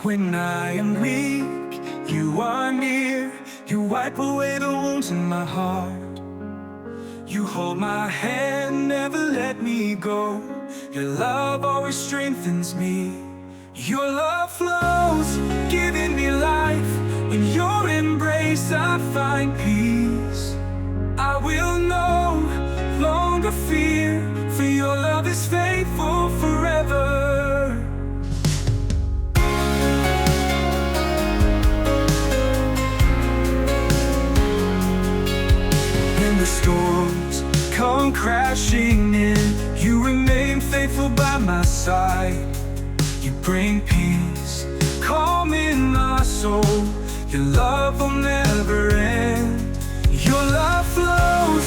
When I am weak, you are near. You wipe away the wounds in my heart. You hold my hand, never let me go. Your love always strengthens me. Your love flows, giving me life. In your embrace I find peace. I will no longer fear, for your love is faithful forever. When the storms come crashing in, you remain faithful by my side. You bring peace, calm in my soul. Your love will never end. Your love flows,